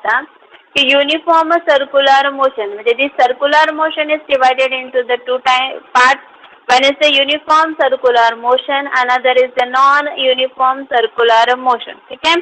आता की uniform circular motion म्हणजे this circular motion is divided into the two parts. One is the uniform circular motion, another is the non-uniform circular motion. ठीक है?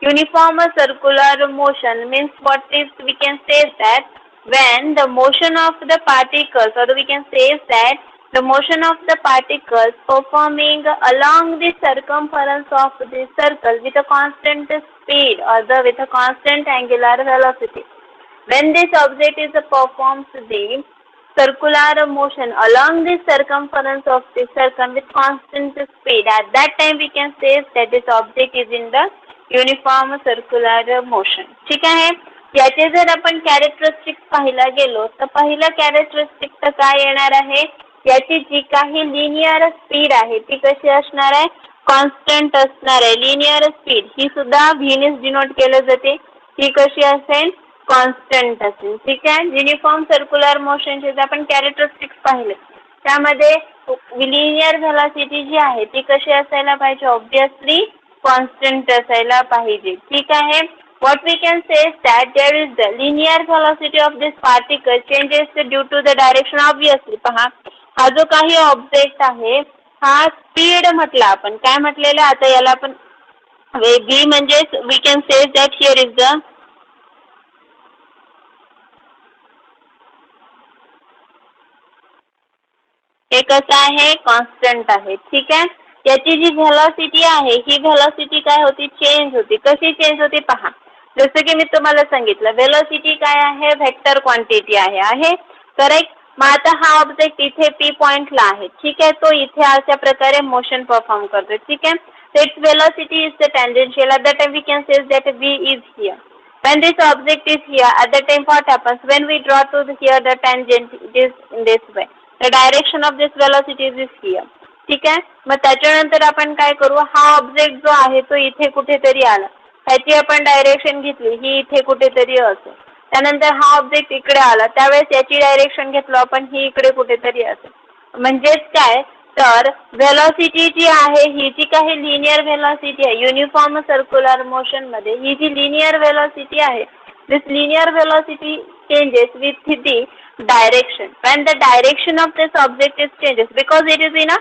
Uniform circular motion means what is we can say that when the motion of the particles, or we can say that the motion of the particles performing along the circumference of the circle with a constant speed or with a constant angular velocity. When this object is performs the circular motion along the circumference of the circle with constant speed, at that time we can say that this object is in the uniform circular motion. ठीक आहे? याचे जर आपण characteristic पाहायला गेलो तर पहिला characteristic तर काय येणार आहे, याची जी काही लिनियर स्पीड आहे ती कशी असणार आहे, कॉन्स्टंट असणार आहे. लिनियर स्पीड ही सुद्धा व्हीनेच डिनोट केलं जाते, ही कशी असेल, कॉन्स्टंट असेल. ठीक आहे? युनिफॉर्म सर्क्युलर मोशनचे जर आपण कॅरेक्टरिस्टिक्स पाहिले त्यामध्ये लिनियर व्हेलॉसिटी जी आहे ती कशी असायला पाहिजे, ऑब्वियसली कॉन्स्टंट असायला पाहिजे. ठीक आहे? What we can say is that there is the linear velocity of this particle changes due to the direction. Obviously पहा, हा जो काही ऑब्जेक्ट आहे हा स्पीड म्हटला आपण, काय म्हटलेलं आता याला आपण v म्हणजे we can say that here is the हे कसं आहे, कॉन्स्टंट आहे. ठीक आहे? याची जी व्हेलॉसिटी आहे ही व्हेलॉसिटी काय होती, चेंज होती. कशी चेंज होती पहा, जसं की मी तुम्हाला सांगितलं व्हेलॉसिटी काय आहे, व्हेक्टर क्वांटिटी आहे करेक्ट. मग आता हा ऑब्जेक्ट इथे पी पॉइंटला आहे. ठीक आहे? तो इथे अशा प्रकारे मोशन परफॉर्म करतो. ठीक आहे? Its velocity is the tangential. At the time we can say that v is here. When this object is here, at that time what happens, when we draw to here the tangent it is in this way. The direction of this velocity is here. ठीक आहे? मग त्याच्यानंतर आपण काय करू, हा object जो आहे तो इथे कुठेतरी आला, ह्याची आपण डायरेक्शन घेतली, ही इथे कुठेतरी असेल. त्यानंतर हा ऑब्जेक्ट इकडे आला, त्यावेळेस याची डायरेक्शन घेतलो आपण, ही इकडे कुठेतरी असेल. म्हणजेच काय तर व्हेलॉसिटी जी आहे ही जी काही लिनियर व्हेलॉसिटी आहे युनिफॉर्म सर्क्युलर मोशन मध्ये, ही जी लिनियर व्हेलॉसिटी आहे, this linear velocity changes with the direction. When the direction of this object is changes because it is in a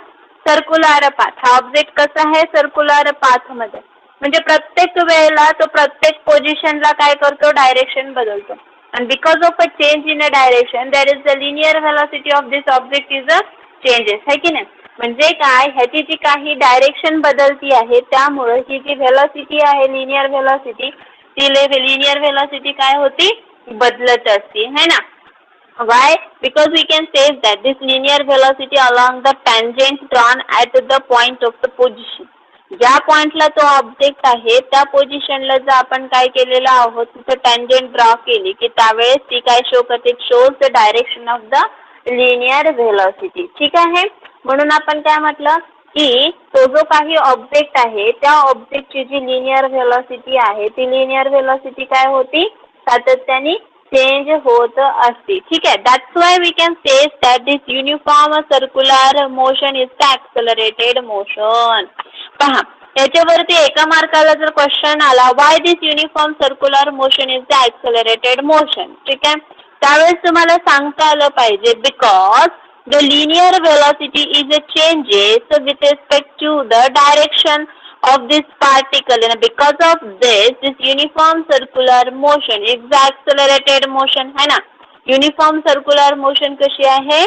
circular path. हा ऑब्जेक्ट कसा आहे, सर्क्युलर पाथ मध्ये, म्हणजे प्रत्येक वेळेला तो प्रत्येक पोझिशनला काय करतो, डायरेक्शन बदलतो. and because of a change in a direction there is the linear velocity of this object is a changes. है की नाही? म्हणजे काय, ह्याची जी काही डायरेक्शन बदलती आहे त्यामुळे ही जी व्हेलॉसिटी आहे लिनियर व्हेलॉसिटी, ती लिनियर व्हेलॉसिटी काय होती, बदलत असते. है ना? Why? Because we can say that this linear velocity along the tangent drawn at the point of the position. ज्या पॉइंटला तो ऑब्जेक्ट आहे त्या पोझिशनला जर आपण काय केलेलं आहोत, तिथे टँजेंट ड्रॉ केली की त्यावेळेस ती काय शो करते, shows the direction of the linear velocity. ठीक आहे? म्हणून आपण काय म्हटलं की तो जो काही ऑब्जेक्ट आहे त्या ऑब्जेक्टची जी लिनियर व्हेलॉसिटी आहे ती लिनियर व्हेलॉसिटी काय होती, सातत्याने चेंज होत असते. ठीक आहे? That's why we can say that this uniform circular motion is the accelerated motion. पहा, याच्यावरती एका मार्काला जर क्वेश्चन आला why this uniform circular motion is the accelerated motion, ठीक आहे, त्यावेळेस तुम्हाला सांगता आलं पाहिजे because the linear velocity is a changes with respect to the direction of this particle, and because of this uniform circular motion is the accelerated motion. है ना? Uniform circular motion कशी आहे,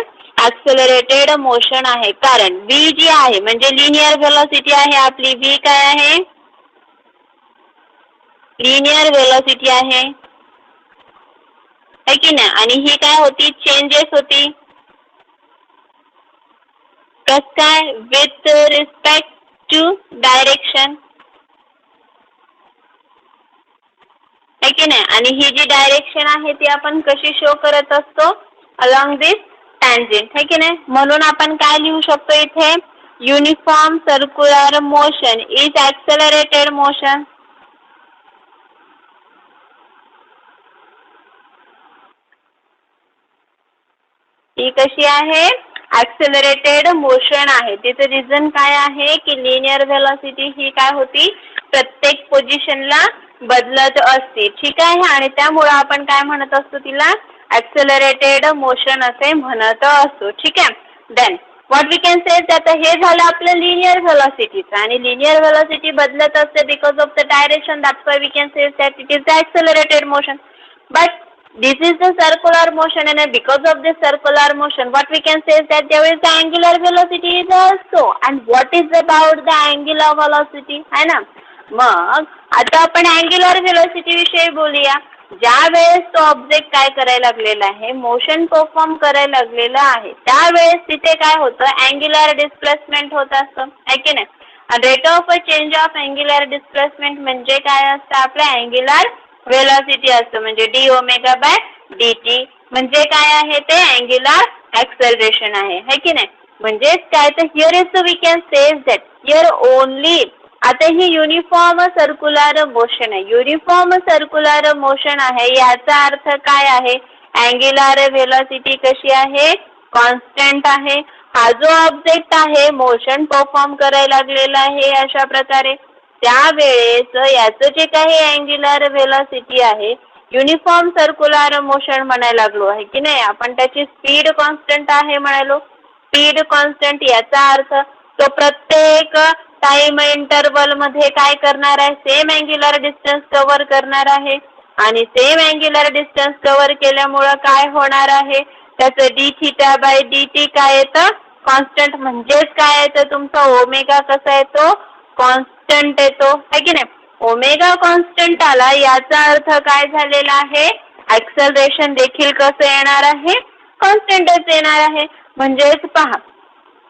ऍक्सेलरेटेड मोशन आहे. कारण v जी आहे म्हणजे linear velocity आहे आपली, v काय आहे, लिनियर व्हेलॉसिटी आहे, है की नाही, आणि ही काय होती, चेंजेस होती. कस काय, विथ रिस्पेक्ट टू डायरेक्शन, है की नाही, आणि ही जी डायरेक्शन आहे ती आपण कशी शो करत असतो, अलॉंग दिस टँजेंट, है की नाही. म्हणून आपण काय लिहू शकतो इथे, uniform circular motion is accelerated motion. ही कशी आहे, ऍक्सेलरेटेड मोशन आहे. तिचं रिझन काय आहे की लिनियर व्हेलॉसिटी ही काय होती, प्रत्येक पोझिशनला बदलत असते, ठीक आहे. आणि त्यामुळे आपण काय म्हणत असतो तिला ऍक्सेलरेटेड मोशन असे म्हणत असतो, ठीक आहे. Then what we can say आता हे झालं आपलं लिनियर व्हेलॉसिटीचं आणि लिनियर व्हेलॉसिटी बदलत असते because of the direction. That's why we can say that it is the accelerated motion. But this is the circular motion and because of this circular motion what we can say is that there is the angular velocity is also. and what is about the angular velocity है ना. मग आता आपण angular velocity विषयी बोलूया. ज्या वेळेस तो ऑब्जेक्ट काय करायला लागलेला आहे, मोशन परफॉर्म करायला लागलेला आहे, त्यावेळेस तिथे काय होतं, अँग्युलर डिस्प्लेसमेंट होत असतं, है की नाही. Rate of a change of angular displacement म्हणजे काय असतं, आपलं अँग्युलर व्हेलॉसिटी असतं. म्हणजे D omega by D T म्हणजे काय आहे, ते अँग्युलर ऍक्सेलरेशन आहे, है की नाही. म्हणजेच काय, तर here is we can say that here only. आता ही युनिफॉर्म सर्क्युलर मोशन आहे. युनिफॉर्म सर्क्युलर मोशन आहे याचा अर्थ काय आहे, अँग्युलर व्हेलॉसिटी कशी आहे, कॉन्स्टंट आहे. हा जो ऑब्जेक्ट आहे मोशन परफॉर्म करायला लागलेला आहे अशा प्रकारे, त्यावेळेस याचं जे काही अँग्युलर व्हेलॉसिटी आहे युनिफॉर्म सर्क्युलर मोशन म्हणायला लागलो आहे की नाही. आपण त्याची स्पीड कॉन्स्टंट आहे म्हणालो. स्पीड कॉन्स्टंट याचा अर्थ तो प्रत्येक टाइम इंटरवल मध्ये काय करणार आहे, सेम अँग्युलर डिस्टन्स कव्हर करणार आहे. आणि सेम अँग्युलर डिस्टन्स कव्हर केल्यामुळं काय होणार आहे, त्याचं D theta by D T काय येतं, कॉन्स्टंट. म्हणजेच काय येतं, तुमचा ओमेगा कसा येतो, कॉन्स्टंट येतो, है की नाही. ओमेगा कॉन्स्टंट आला याचा अर्थ काय झालेला आहे, ऍक्सेलरेशन देखील कसं येणार आहे, कॉन्स्टंटच येणार आहे. म्हणजेच पहा,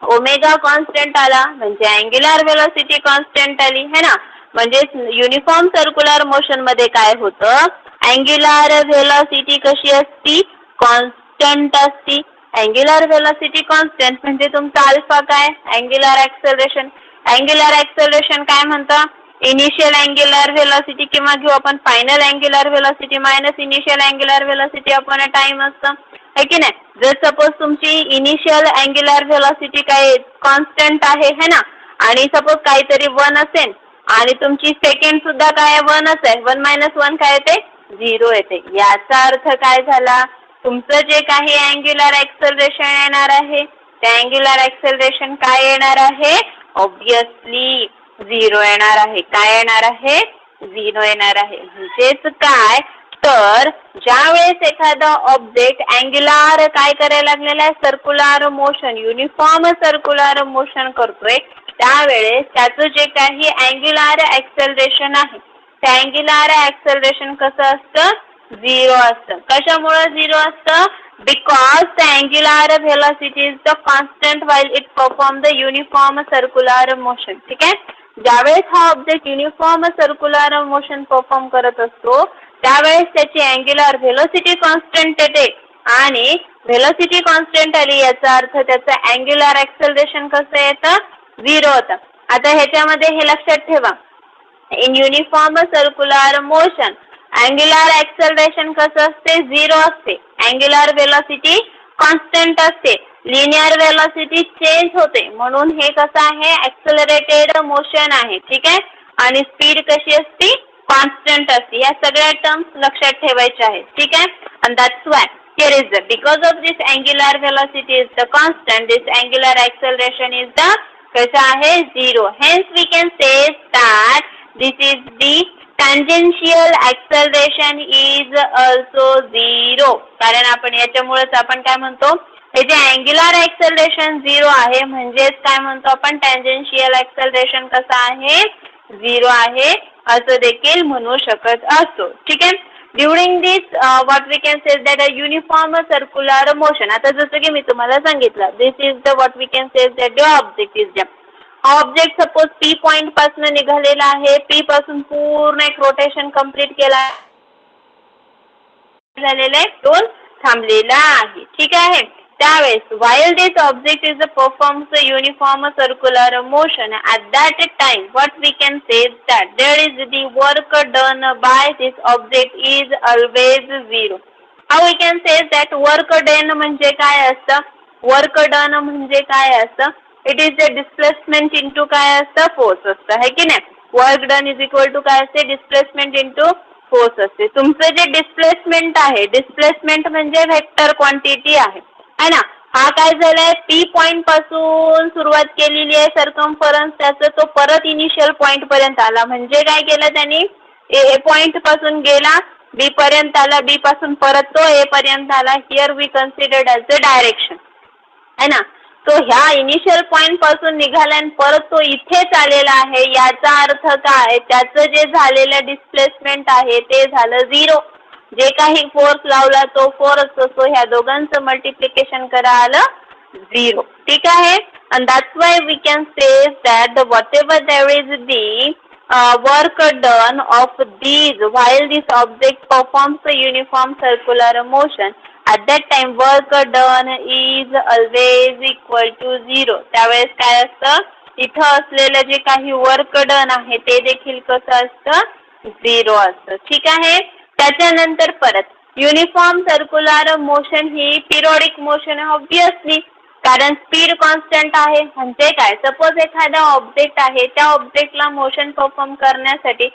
ओमेगा कॉन्स्टंट आला म्हणजे अँग्युलर व्हेलॉसिटी कॉन्स्टंट आली, है ना. म्हणजे युनिफॉर्म सर्क्युलर मोशन मध्ये काय होतं, अँग्युलर व्हेलॉसिटी कशी असती, कॉन्स्टंट असती. अँग्युलर व्हेलॉसिटी कॉन्स्टंट म्हणजे तुमचा अल्फा काय, अँग्युलर ऍक्सेलरेशन. अँग्युलर ऍक्सेलरेशन काय म्हणता, इनिशियल अँग्युलर व्हेलॉसिटी किंवा घेऊ आपण final angular velocity minus initial angular velocity upon a time असतं, है की नाही. जर सपोज तुमची इनिशियल अँग्युलर व्हेलॉसिटी काय कॉन्स्टंट आहे ना, आणि सपोज काहीतरी 1 असेल आणि तुमची सेकंड सुद्धा काय 1च आहे, 1 - 1 काय येते, 0 येते. याचा अर्थ काय झाला, तुमचं जे काही अँग्युलर ऍक्सेलरेशन येणार आहे ते अँग्युलर ऍक्सेलरेशन काय येणार आहे, ऑब्विसली 0 येणार आहे. काय येणार आहे, 0 येणार आहे. म्हणजेच काय, तर ज्या वेळेस एखादा ऑब्जेक्ट अँग्युलर काय करायला लागलेला आहे, circular motion, uniform circular motion करतोय, त्यावेळेस त्याचं जे काही अँग्युलर ऍक्सेलरेशन आहे ते अँग्युलर ऍक्सेलरेशन कसं असतं, 0 असतं. कशामुळे 0 असतं, because the angular velocity is the constant while it perform the uniform circular motion. ठीक आहे. ज्यावेळेस हा object uniform circular motion perform करत असतो त्यावेळेस त्याची अँग्युलर व्हेलॉसिटी कॉन्स्टंट येते आणि व्हेलॉसिटी कॉन्स्टंट आली याचा अर्थ त्याचं अँग्युलर ऍक्सेलरेशन कसं येतं, 0 होतं. आता ह्याच्यामध्ये हे लक्षात ठेवा, in uniform circular motion angular acceleration कसं असते, 0 असते. अँग्युलर व्हेलॉसिटी कॉन्स्टंट असते. लिनियर व्हेलॉसिटी चेंज होते, म्हणून हे कसं आहे, ऍक्सेलरेटेड मोशन आहे. ठीक आहे. आणि स्पीड कशी असते, कॉन्स्टंट असते. या सगळ्या टर्म्स लक्षात ठेवायच्या आहेत. ठीक आहे. And that's why here is the because of this angular velocity is the constant, this angular acceleration is the कसा आहे, 0. hence we can say that this is the tangential acceleration is also 0. कारण आपण याच्यामुळेच आपण काय म्हणतो, हे जे अँग्युलर ऍक्सेलरेशन 0 आहे म्हणजेच काय म्हणतो आपण, टँजेन्शियल ऍक्सेलरेशन कसं आहे, 0 आहे असं देखील म्हणू शकत असतो. ठीक आहे. During this what we can say that a uniform circular motion. आता जसं की मी तुम्हाला सांगितलं, this is the what we can say that the object is jam. हा ऑब्जेक्ट सपोज पी पॉइंट पासून निघालेला आहे, पी पासून पूर्ण एक रोटेशन कंप्लीट केला झालेला आहे, दोन थांबलेला आहे. ठीक आहे. त्यावेळेस while this object is performs a uniform circular motion at that time what we can say that there is the work done by this object is always 0. how we can say that work done म्हणजे काय असतं, work done म्हणजे काय असतं, it is a displacement into काय असतं, force असतं, है की नाही. Work done is equal to काय असते, डिस्प्लेसमेंट इंटू फोर्स असते. तुमचं जे डिस्प्लेसमेंट आहे, डिस्प्लेसमेंट म्हणजे व्हेक्टर क्वांटिटी आहे ना. हा काय झालाय, पी पॉइंट पासून सुरुवात केलेली आहे सर्कम्फरन्स, त्याचं तो परत इनिशियल पॉइंट पर्यंत आला. म्हणजे काय केलं त्यांनी, ए पॉइंट पासून गेला बी पर्यंत आला, बी पासून परत तो ए पर्यंत आला. Here we considered as a direction है ना. तो ह्या इनिशियल पॉइंट पासून निघाला आणि परत तो इथेच आलेला आहे. याचा अर्थ काय, त्याचं जे झालेलं डिस्प्लेसमेंट आहे ते झालं 0. जे काही फोर्स लावला तो फोर्स असतो, ह्या दोघांचं मल्टिप्लिकेशन करा आलं 0. ठीक आहे. and that's why we can say that the whatever there is the work done of these while this object performs a uniform circular motion, at that time work done is always equal to 0. त्यावेळेस काय असतं, इथं असलेलं जे काही work done आहे ते देखील कसं असतं, 0 असतं. ठीक आहे. त्याच्यानंतर परत युनिफॉर्म सर्क्युलर मोशन ही पिरियडिक मोशन आहे ऑब्विसली, कारण स्पीड कॉन्स्टंट आहे. म्हणजे काय, सपोज एखादा ऑब्जेक्ट आहे, त्या ऑब्जेक्टला मोशन परफॉर्म करण्यासाठी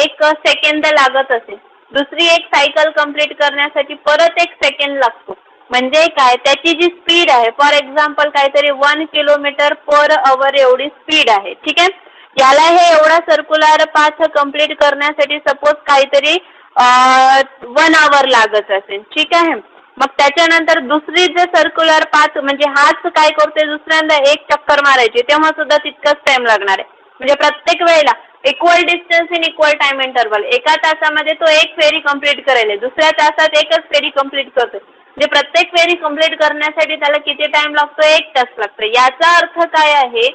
1 सेकंद लागत असेल, दुसरी एक सायकल कंप्लीट करण्यासाठी परत 1 सेकंड लागतो. म्हणजे काय, त्याची जी स्पीड आहे, फॉर एक्झाम्पल काहीतरी 1 किलोमीटर पर आवर एवढी स्पीड आहे. ठीक आहे. याला हे एवढा सर्क्युलर पाथ कंप्लीट करण्यासाठी सपोज काहीतरी 1 आवर लागत असेल. ठीक आहे. मग त्याच्यानंतर दुसरी जे सर्क्युलर पाथ, म्हणजे हाच काय करतोय, दुसऱ्यांदा 1 चक्कर मारायची, तेव्हा सुद्धा तितकाच टाइम लागणार आहे. म्हणजे प्रत्येक वेळेला equal distance in equal time interval, एका तासामध्ये तो 1 फेरी कंप्लीट करेल, दुसऱ्या तासात 1च फेरी कंप्लीट करतोय. म्हणजे प्रत्येक फेरी कंप्लीट करण्यासाठी त्याला किती टाइम लागतो, 1 तास लागतो. याचा अर्थ काय आहे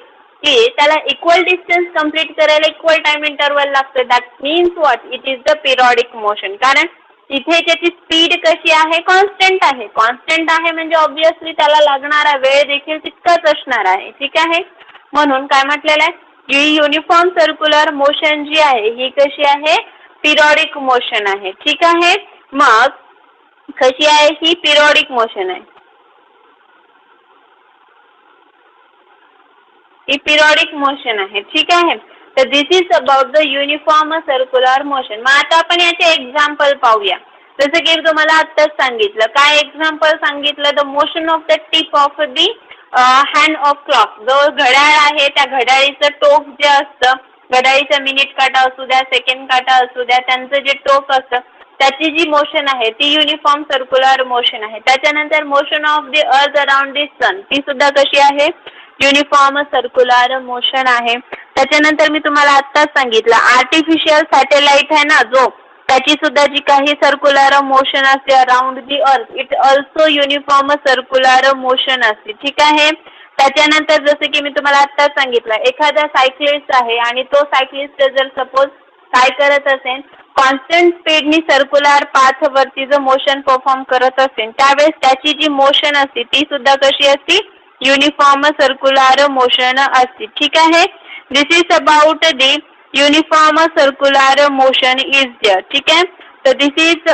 की त्याला इक्वल डिस्टन्स कंप्लीट करायला इक्वल टाइम इंटरवल लागतो. That means what, it is the periodic motion. कारण इथे त्याची स्पीड कशी आहे, कॉन्स्टंट आहे. कॉन्स्टंट आहे म्हणजे ऑब्विसली त्याला लागणारा वेळ देखील तितकाच असणार आहे. ठीक आहे. म्हणून काय म्हटलेलं आहे, ही युनिफॉर्म सर्क्युलर मोशन जी आहे ही कशी आहे, पिरियडिक मोशन आहे. ठीक आहे. मग कशी आहे ही, पिरियडिक मोशन आहे. ही पिरियडिक मोशन आहे. ठीक आहे. तर this is about the uniform circular motion. मग आता आपण याचे एक्झाम्पल पाहूया. जसं की तुम्हाला आत्ताच सांगितलं, काय एक्झाम्पल सांगितलं, the motion of the tip of the hand of clock. जो घड्याळ आहे त्या घड्याळीचं टोक जे असतं, घड्याळीचा मिनिट काटा असू द्या, सेकंड काटा असू द्या, त्यांचं जे टोक असतं त्याची जी मोशन आहे ती युनिफॉर्म सर्क्युलर मोशन आहे. त्याच्यानंतर motion of the earth around the sun, ती सुद्धा कशी आहे, युनिफॉर्म सर्क्युलर मोशन आहे. त्याच्यानंतर मी तुम्हाला आत्ताच सांगितलं, आर्टिफिशियल सॅटेलाइट आहे ना जो, त्याची सुद्धा जी काही सर्क्युलर मोशन असते अराउंड दी अर्थ, it also uniform circular motion असते. ठीक आहे. त्याच्यानंतर जसं की मी तुम्हाला आत्ताच सांगितलं, एखादा सायक्लिस्ट आहे आणि तो सायक्लिस्ट जर सपोज काय करत असेल, कॉन्स्टंट स्पीडनी सर्क्युलर पाथ वरती जो मोशन परफॉर्म करत असेल, त्यावेळेस त्याची जी मोशन असते ती सुद्धा कशी असते, युनिफॉर्म सर्क्युलर मोशन असते. ठीक आहे. This is about the uniform circular motion is there. ठीक आहे. तर this is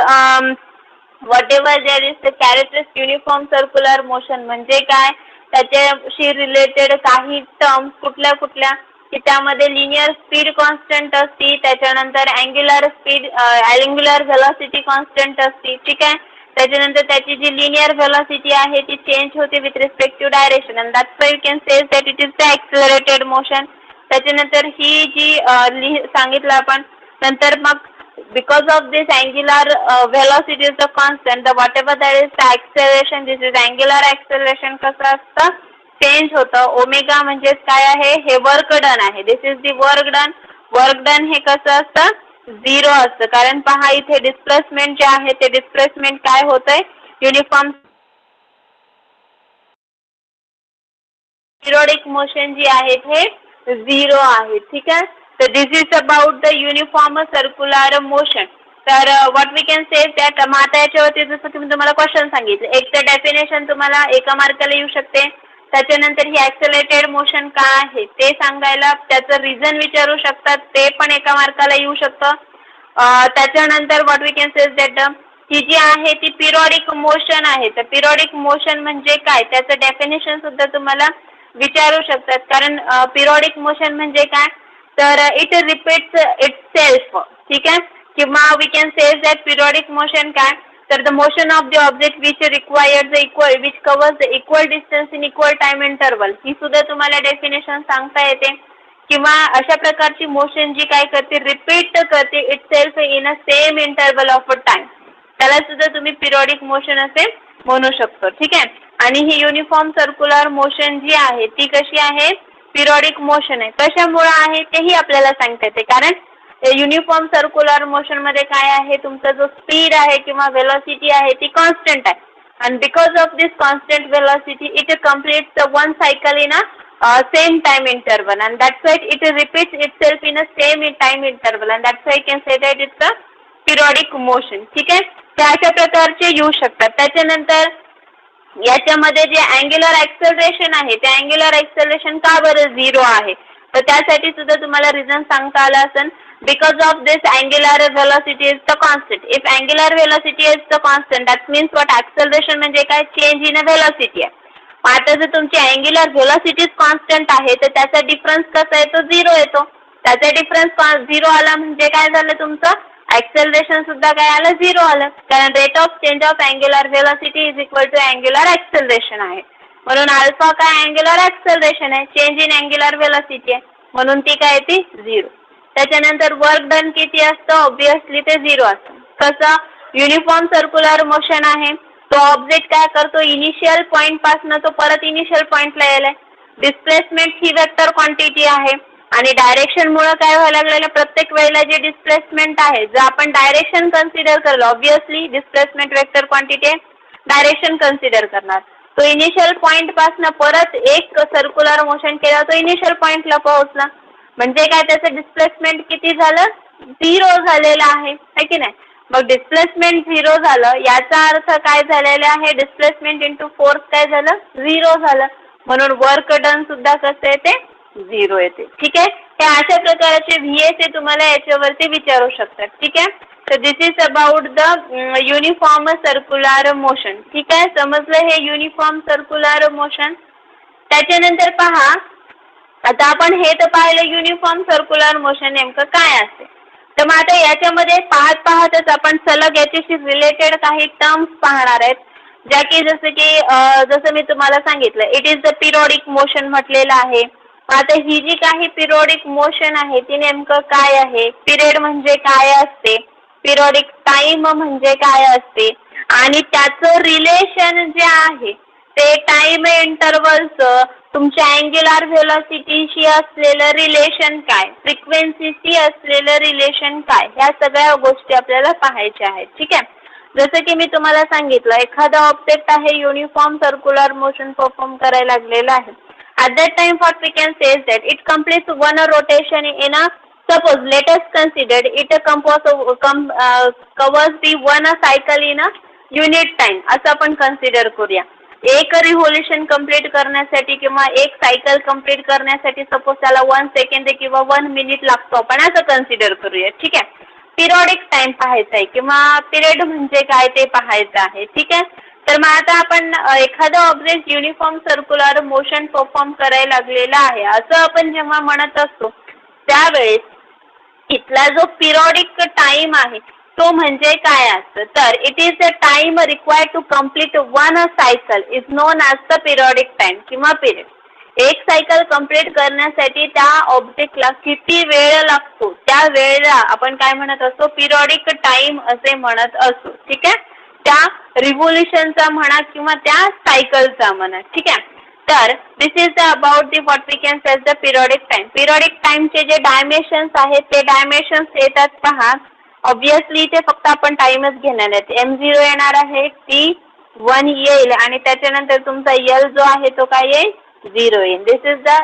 whatever there is the characteristic uniform circular motion. म्हणजे काय, त्याच्याशी रिलेटेड काही टर्म्स कुठल्या कुठल्या, की त्यामध्ये लिनियर स्पीड कॉन्स्टंट असते, त्याच्यानंतर angular speed, angular velocity constant असते. ठीक आहे. त्याच्यानंतर त्याची जी लिनियर व्हेलॉसिटी आहे ती चेंज होते with respect to direction, and that's why you can say that it is the accelerated motion. त्याच्यानंतर ही जी सांगितलं आपण, नंतर मग because of this angular velocity is the constant, the whatever that is the acceleration, this is angular acceleration कसं असतं, change होतं. Omega म्हणजे काय आहे, हे वर्क डन आहे. This is the work done. Work done हे कसं असतं, 0 असतं. कारण पहा इथे डिस्प्लेसमेंट जे आहे ते डिस्प्लेसमेंट काय होतंय, युनिफॉर्म पिरियडिक मोशन जी आहे हे 0 आहे. ठीक आहे. तर this is about the uniform circular motion. तर what we can say that, मग आता याच्यावरती जसं की मी तुम्हाला क्वेश्चन सांगितलं, एक तर डेफिनेशन तुम्हाला एका मार्काला येऊ शकते, त्याच्यानंतर ही ॲक्सेलरेटेड मोशन काय आहे ते सांगायला त्याचं रिझन विचारू शकतात, ते पण एका मार्काला येऊ शकतं. त्याच्यानंतर what we can say that ही जी आहे ती पिरियडिक मोशन आहे. तर पिरियडिक मोशन म्हणजे काय, त्याचं डेफिनेशन सुद्धा तुम्हाला विचारू शकतात. कारण पिरियडिक मोशन म्हणजे काय, तर इट रिपीट्स इटसेल्फ, ठीक आहे. किंवा we can say that periodic motion काय, तर the motion of the object which required the equal which covers the equal distance in equal time interval, ही सुद्धा तुम्हाला डेफिनेशन सांगता येते. किंवा अशा प्रकारची मोशन जी काय करते, रिपीट करते itself in a same interval of a time, त्याला सुद्धा तुम्ही पिरियडिक मोशन असे म्हणू शकतो, ठीक आहे. आणि ही युनिफॉर्म सर्क्युलर मोशन जी आहे ती कशी आहे, पिरियडिक मोशन आहे. कशामुळे आहे तेही आपल्याला सांगता येते, कारण युनिफॉर्म सर्क्युलर मोशन मध्ये काय आहे, तुमचा जो स्पीड आहे किंवा वेलोसिटी आहे ती कॉन्स्टंट आहे. and because of this constant velocity it completes the one cycle in a same time interval, and that's why it repeats itself in a same time interval, and that's why I can say that it's a periodic motion, ठीक आहे. त्या अशा प्रकारचे येऊ शकतात. त्याच्यानंतर याच्यामध्ये जे अँग्युलर ऍक्सेलरेशन आहे ते अँग्युलर ऍक्सेलरेशन का बरं 0 आहे, तर त्यासाठी सुद्धा तुम्हाला रिझन सांगता आलं असेल. because of this angular velocity is the constant. If angular velocity is the constant, that means what, acceleration म्हणजे काय, change in a velocity आहे. आता जर तुमची अँग्युलर व्हेलॉसिटी कॉन्स्टंट आहे तर त्याचा डिफरन्स कसा येतो, 0 येतो. त्याचा डिफरन्स 0 आला म्हणजे काय झालं, तुमचं ऍक्सेलरेशन सुद्धा काय आलं, 0 आलं. कारण rate of change of angular velocity is equal to angular acceleration आहे. म्हणून अल्फा काय अँग्युलर ऍक्सेलरेशन आहे, चेंज इन अँग्युलर व्हेलॉसिटी आहे, म्हणून ती काय ती 0. त्याच्यानंतर वर्क डन किती असतं, ऑब्विसली ते 0 असतं. कसं, युनिफॉर्म सर्क्युलर मोशन आहे, तो ऑब्जेक्ट काय करतो, इनिशियल पॉइंट पासून तो परत इनिशियल पॉइंटला यायलाय. डिस्प्लेसमेंट ही वेक्टर क्वांटिटी आहे आणि डायरेक्शन मुळे काय व्हायला लागलेलं, प्रत्येक वेळेला जे डिस्प्लेसमेंट आहे, जर आपण डायरेक्शन कन्सिडर करलो, obviously displacement vector quantity direction consider करणार. तो इनिशियल पॉइंट पासून परत एक सर्क्युलर मोशन केला, तो इनिशियल पॉइंटला पोहोचला, म्हणजे काय, त्याचं डिस्प्लेसमेंट किती झालं, 0 झालेलं आहे, है की नाही. मग डिस्प्लेसमेंट 0 झालं याचा अर्थ काय झालेला आहे, डिस्प्लेसमेंट इंटू फोर्स काय झालं, 0 झालं. म्हणून वर्क डन सुद्धा कसं येते, 0 येते, ठीक आहे. हे अशा प्रकारचे VS तुम्हाला याच्यावरती विचारू शकतात, ठीक आहे. तर this is about the uniform circular motion, ठीक आहे. समजलं हे युनिफॉर्म सर्क्युलर मोशन. त्याच्यानंतर पहा, आता आपण हे तर पाहिलं युनिफॉर्म सर्क्युलर मोशन नेमकं काय असते. तर मग आता याच्यामध्ये पाहतच आपण सलग याच्याशी रिलेटेड काही टर्म्स पाहणार आहेत, ज्या की जसं मी तुम्हाला सांगितलं, it is the periodic motion म्हटलेलं आहे. आता ही जी काही पिरियडिक मोशन आहे ती नेमकं काय आहे, पिरियड म्हणजे काय असते, पिरियडिक टाइम म्हणजे काय असते, आणि त्याचं रिलेशन जे आहे ते टाइम इंटरवलचं तुमच्या अँग्युलर व्हेलॉसिटीशी असलेलं रिलेशन काय, फ्रिक्वेन्सीशी असलेलं रिलेशन काय, ह्या सगळ्या गोष्टी आपल्याला पाहायच्या आहेत, ठीक आहे. जसं की मी तुम्हाला सांगितलं, एखादा ऑब्जेक्ट आहे युनिफॉर्म सर्क्युलर मोशन परफॉर्म करायला लागलेला आहे. At that time what we can say that it completes one rotation in a, suppose let us consider it covers the one cycle in a unit time, असं आपण consider करूया. एक revolution complete करण्यासाठी किंवा एक सायकल कंप्लीट करण्यासाठी suppose त्याला 1 second किंवा 1 मिनिट लागतो, आपण असं कन्सिडर करूया, ठीक आहे. पिरियडिक टाइम पाहायचा आहे किंवा पिरियड म्हणजे काय ते पाहायचं आहे, ठीक आहे. तर मग आता आपण एखादा object uniform circular motion perform करायला लागलेला आहे असं आपण जेव्हा म्हणत असतो, त्यावेळेस इथला जो पिरियडिक टाइम आहे तो म्हणजे काय असतं, तर it is the time required to complete one cycle is known as the periodic time किंवा पिरियड. एक सायकल कंप्लीट करण्यासाठी त्या ऑब्जेक्टला किती वेळ लागतो त्या वेळेला आपण काय म्हणत असतो, पिरियडिक टाइम असे म्हणत असतो, ठीक आहे. त्या रिव्होल्यूशनचा म्हणा किंवा त्या सायकलचा म्हणा, ठीक आहे. तर this is the about the what we can say the periodic time. Periodic टाइमचे जे डायमेन्शन्स आहेत ते डायमेन्शन्स येतात पहा. ऑब्विसली इथे फक्त आपण टाइमच घेणार आहेत. M0 येणार आहे, T1 येईल आणि त्याच्यानंतर तुमचा L जो आहे तो काय येईल, 0 येईल. This is the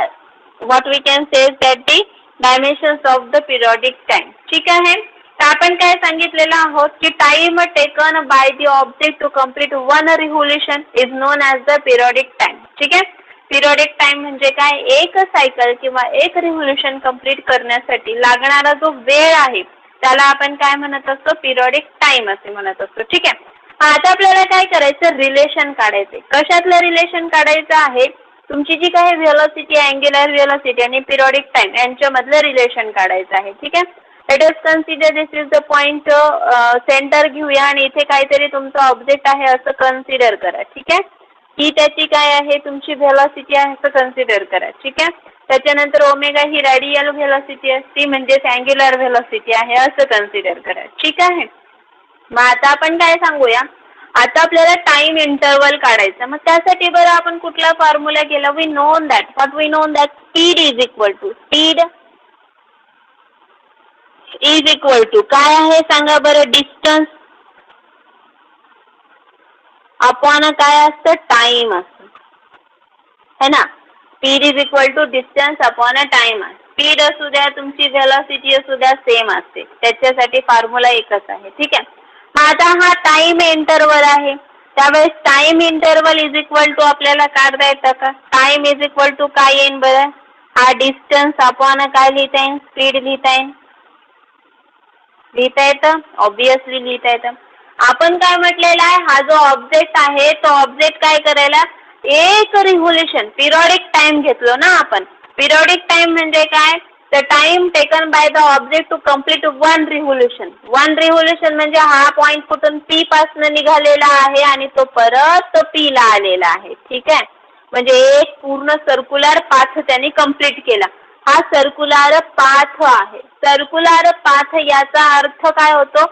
what we can say that the dimensions of the periodic time, ठीक आहे. तर आपण काय सांगितलेलं आहोत की time taken by the object to complete one revolution is known as the periodic time, ठीक आहे. पिरियडिक टाइम म्हणजे काय, एक सायकल किंवा एक रिव्होल्यूशन कंप्लीट करण्यासाठी लागणारा जो वेळ आहे त्याला आपण काय म्हणत असतो, पिरियडिक टाइम असे म्हणत असतो, ठीक आहे. आता आपल्याला काय करायचं, रिलेशन काढायचे. कशातलं रिलेशन काढायचं आहे, तुमची जी काही व्हेलॉसिटी, अँग्युलर व्हेलॉसिटी आणि पिरियडिक टाइम यांच्यामधलं रिलेशन काढायचं आहे. ठीक आहे. Late us consider this is the point, centre घेऊया आणि इथे काहीतरी तुमचं ऑब्जेक्ट आहे असं कन्सिडर करा. ठीक आहे. ही त्याची काय आहे, तुमची व्हेलॉसिटी आहे असं कन्सिडर करा. ठीक आहे. त्याच्यानंतर ओमेगा ही रेडियल व्हेलॉसिटी असते, म्हणजेच अँग्युलर व्हेलॉसिटी आहे असं कन्सिडर करा. ठीक आहे. मग आता आपण काय सांगूया, आता आपल्याला टाइम इंटरवल काढायचा. मग त्यासाठी बरं आपण कुठला फॉर्म्युला केला, we known that, what we known that speed is equal to काय आहे सांगा बरं, डिस्टन्स अपॉन काय असतं, टाइम असतं है ना. Speed is equal to distance upon time. Speed असू द्या, तुमची व्हेलॉसिटी असू द्या, सेम असते. त्याच्यासाठी फॉर्म्युला एकच आहे. ठीक आहे. मग आता हा टाइम इंटरवल आहे, त्यावेळेस time interval is equal to आपल्याला काढता येतं का, टाइम इज इक्वल टू काय येईन बरं, हा डिस्टन्स अपॉन काय लिहिता येईल, स्पीड लिहिता येतं, ऑब्विसली लिहिता येतं. आपण काय म्हटलेलं आहे, हा जो ऑब्जेक्ट आहे तो ऑब्जेक्ट काय करायला, एक रिव्होल्यूशन पिरियडिक टाइम घेतलो ना आपण. पिरियडिक टाइम म्हणजे काय, the time taken by the object to complete one revolution. One revolution म्हणजे हा पॉइंट कुठून पी पासून निघालेला आहे आणि तो परत पी ला आलेला आहे. ठीक आहे. म्हणजे एक पूर्ण सर्क्युलर पाथ त्यांनी कम्प्लीट केला. हा सर्क्युलर पाथ आहे. सर्क्युलर पाथ याचा अर्थ काय होतो,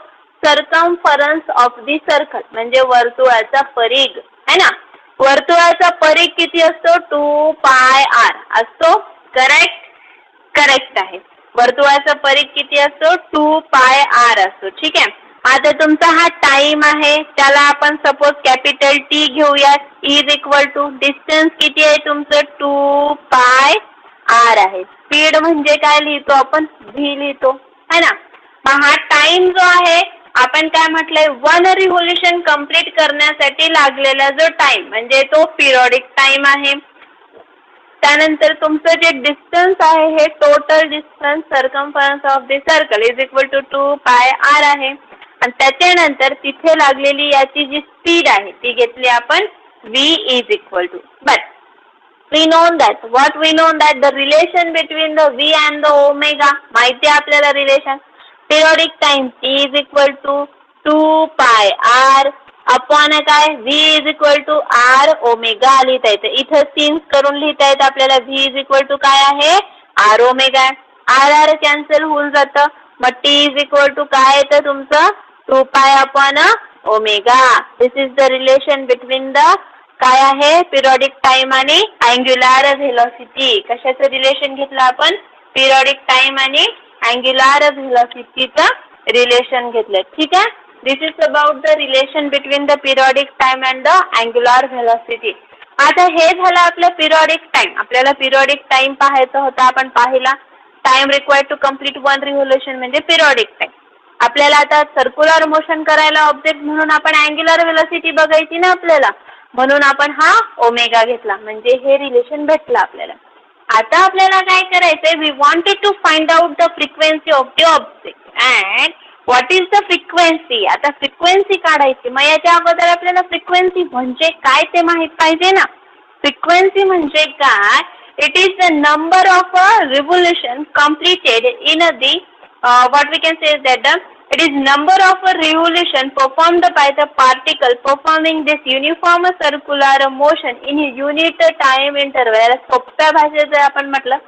सर्कम्फरन्स ऑफ दी सर्कल, म्हणजे वर्तुळाचा परिघ है ना. वर्तुळाचा परिघ किती असतो, 2πr असतो. करेक्ट आहे. वर्तुळाचा परिघ किती असतो, 2πr असतो. ठीक आहे. आता तुमचा हा टाइम आहे, त्याला आपण सपोज कॅपिटल टी घेऊयात, इज इक्वल टू डिस्टन्स किती आहे तुमचं, 2πr आहे. स्पीड म्हणजे काय लिहितो आपण, v लिहितो है ना. मग हा टाइम जो आहे, आपण काय म्हटलंय, वन रिव्होल्यूशन कंप्लीट करण्यासाठी लागलेला जो टाइम म्हणजे तो पिरियडिक टाइम आहे. त्यानंतर तुमचं जे डिस्टन्स आहे, हे total distance circumference of the circle is equal to 2πr आहे. आणि त्याच्यानंतर तिथे लागलेली याची जी स्पीड आहे ती घेतली आपण v is equal to, but we know that, what we know that the relation between the v and the omega, माहिती आहे आपल्याला relation. Periodic time t is equal to 2πr upon काय, v is equal to r omega लिहिता येतं. इथं scenes करून लिहिता येतं आपल्याला. v is equal to काय आहे, r ओमेगा. r कॅन्सल होऊन जातं. मग t is equal to काय येतं तुमचं, 2π upon omega. This is the relation between the काय आहे, पिरियडिक टाइम आणि अँग्युलर व्हेलॉसिटी. कशाचं रिलेशन घेतलं आपण, पिरियडिक टाइम आणि अँग्युलर व्हेलॉसिटीचं रिलेशन घेतलं. ठीक आहे. This is about the relation between the periodic time and the angular velocity. आता हे झालं आपलं पिरियडिक टाइम. आपल्याला पिरियडिक टाइम पाहायचं होता, आपण पाहिला. Time required to complete one revolution म्हणजे पिरियडिक टाइम. आपल्याला आता सर्क्युलर मोशन करायला ऑब्जेक्ट म्हणून आपण अँग्युलर व्हेलॉसिटी बघायची ना आपल्याला, म्हणून आपण हा ओमेगा घेतला, म्हणजे हे रिलेशन भेटलं आपल्याला. आता आपल्याला काय करायचंय, we wanted to find out the frequency of the object and what is the frequency. आता फ्रिक्वेन्सी काढायची. मग याच्या अगोदर आपल्याला फ्रिक्वेन्सी म्हणजे काय ते माहित पाहिजे ना. फ्रिक्वेन्सी म्हणजे काय, it is the number of a revolution completed in the what we can say is that it is number of a revolution performed by the particle performing this uniform circular motion in a unit time interval. सोप्या भाषेत जर आपण म्हटलं,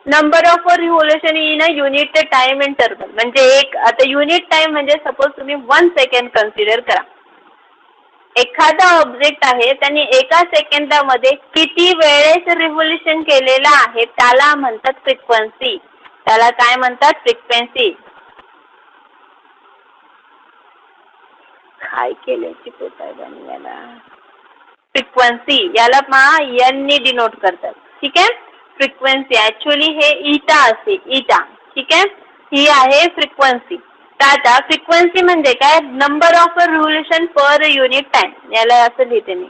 number of a revolution in a unit time interval, म्हणजे एक, आता unit time म्हणजे suppose तुम्ही 1 सेकंड कन्सिडर करा. एखादा ऑब्जेक्ट आहे, त्यांनी एका सेकंदामध्ये किती वेळेस रिव्होल्यूशन केलेला आहे त्याला म्हणतात फ्रिक्वेन्सी. त्याला काय म्हणतात, फ्रिक्वेन्सी. काय केल्याची पोताय बनवायला, फ्रिक्वेन्सी याला एन नी डिनोट करतात. ठीक आहे. फ्रिक्वेन्सी ऍक्च्युअली हे इटा असते, इटा. ठीक आहे. ही आहे फ्रिक्वेन्सी. आता फ्रिक्वेन्सी म्हणजे काय, number of revolution per unit time. याला असं लिहिते मी,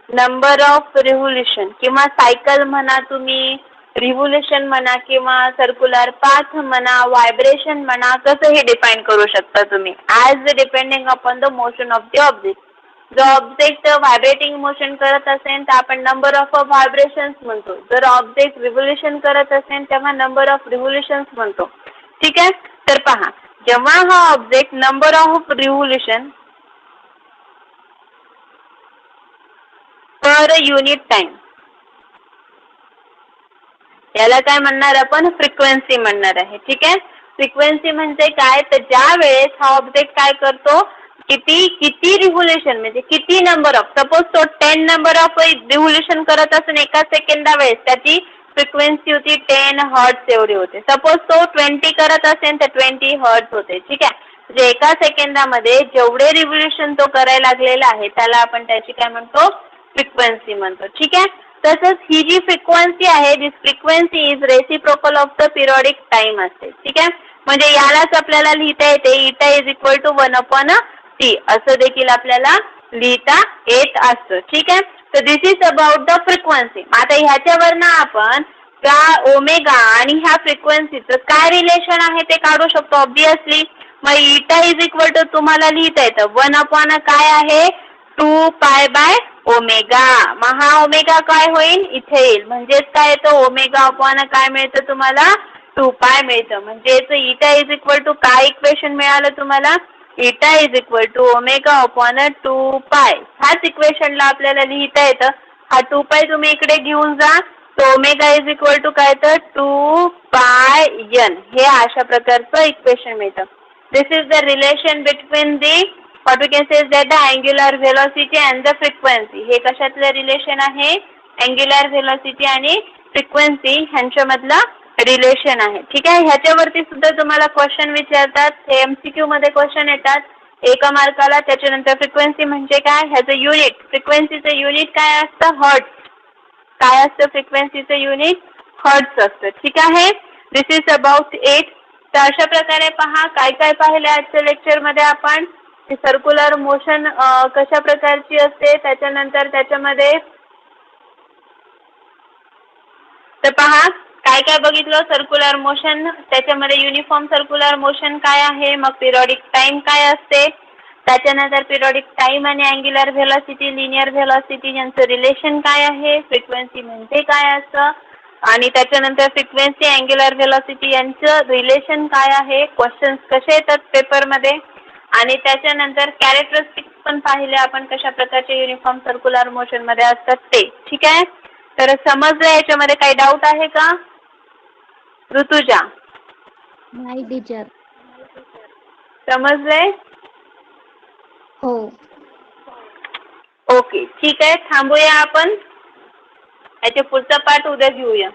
नंबर ऑफ रिव्होल्यूशन किंवा सायकल म्हणा तुम्ही, रिव्होल्यूशन म्हणा किंवा सर्क्युलर पाथ म्हणा, व्हायब्रेशन म्हणा, कसंही डिफाईन करू शकता तुम्ही as depending upon the motion of the object. जर ऑब्जेक्ट व्हायब्रेटिंग मोशन करत असेल तर आपण नंबर ऑफ व्हायब्रेशन्स म्हणतो. जर ऑब्जेक्ट रिव्होल्युशन करत असेल तेव्हा नंबर ऑफ रिव्होल्युशन्स म्हणतो. ठीक आहे. तर पहा, जेव्हा हा object number of revolution per unit time, याला काय म्हणणार आपण, फ्रिक्वेन्सी म्हणणार आहे. ठीक आहे. फ्रिक्वेन्सी म्हणजे काय, तर ज्या वेळेस हा ऑब्जेक्ट काय करतो, किती रिव्होल्युशन म्हणजे किती नंबर ऑफ, सपोज तो 10 नंबर ऑफ रिव्होल्युशन करत असेल एका सेकंदा वेळेस, त्याची फ्रिक्वेन्सी होती 10 हर्ट्ज एवढी होते. सपोज तो 20 करत असेल तर 20 हर्ट्ज होते. ठीक आहे. म्हणजे एका सेकंदामध्ये जेवढे रिव्होल्युशन तो करायला लागलेला आहे त्याला आपण त्याची काय म्हणतो, फ्रिक्वेन्सी म्हणतो. ठीक आहे. तसंच ही जी फ्रिक्वेन्सी आहे, this frequency is reciprocal of the periodic time असते. ठीक आहे. म्हणजे यालाच आपल्याला लिहिता येते इटा इज इक्वल टू 1/T असं देखील आपल्याला लिहिता येत असतं. ठीक आहे. तर this is about the frequency. आता ह्याच्यावरनं आपण त्या ओमेगा आणि ह्या फ्रिक्वेन्सीचं काय रिलेशन आहे ते काढू शकतो ऑब्विसली. मग इटा इज इक्वल टू तुम्हाला लिहिता येतं 1/ काय आहे, 2π/ω. मग हा ओमेगा काय होईल, इथे येईल. म्हणजेच काय येतं, ओमेगा अपॉन काय मिळतं तुम्हाला, 2π मिळतं. म्हणजे इटा इज इक्वल टू काय इक्वेशन मिळालं तुम्हाला, eta is equal to omega upon 2π. ह्याच इक्वेशनला आपल्याला लिहिता येतं. हा 2π तुम्ही इकडे घेऊन जा, तो ओमेगा इज इक्वल टू काय तर 2πn. हे अशा प्रकारचं इक्वेशन मिळतं. This is the relation between the what we can say is that the angular velocity and the frequency. हे कशातलं रिलेशन आहे, अँग्युलर व्हेलॉसिटी आणि फ्रिक्वेन्सी ह्यांच्यामधलं रिलेशन आहे. ठीक आहे. ह्याच्यावरती सुद्धा तुम्हाला क्वेश्चन विचारतात, हे MCQ मध्ये क्वेश्चन येतात 1 मार्काला. त्याच्यानंतर फ्रिक्वेन्सी म्हणजे काय, ह्याचं युनिट, फ्रिक्वेन्सीचं युनिट काय असतं, हर्ट्ज. काय असतं फ्रिक्वेन्सीचं युनिट, हर्ट्ज असतं. ठीक आहे. This is about it. तर अशा प्रकारे पहा काय काय पाहिलं आजच्या लेक्चरमध्ये आपण. सर्क्युलर मोशन कशा प्रकारची असते, त्याच्यानंतर त्याच्यामध्ये तर पहा काय काय बघितलं, सर्क्युलर मोशन, त्याच्यामध्ये युनिफॉर्म सर्क्युलर मोशन काय आहे, मग पिरियडिक टाइम काय असते, त्याच्यानंतर पिरियडिक टाइम आणि अँग्युलर व्हेलॉसिटी, लिनियर व्हेलॉसिटी यांचं रिलेशन काय आहे, फ्रिक्वेन्सी म्हणजे काय असतं, आणि त्याच्यानंतर फ्रिक्वेन्सी अँग्युलर व्हेलॉसिटी यांचं रिलेशन काय आहे, क्वेश्चन्स कसे येतात पेपरमध्ये, आणि त्याच्यानंतर कॅरेक्टरिस्टिक्स पण पाहिले आपण कशा प्रकारचे युनिफॉर्म सर्क्युलर मोशन मध्ये असतात ते. ठीक आहे. तर समजलं, याच्यामध्ये काही डाऊट आहे का ऋतुजा? नाही टीचर. समजलंय? हो. ओके. ठीक आहे. थांबूया आपण, याचे पुढचा पाठ उद्या घेऊया.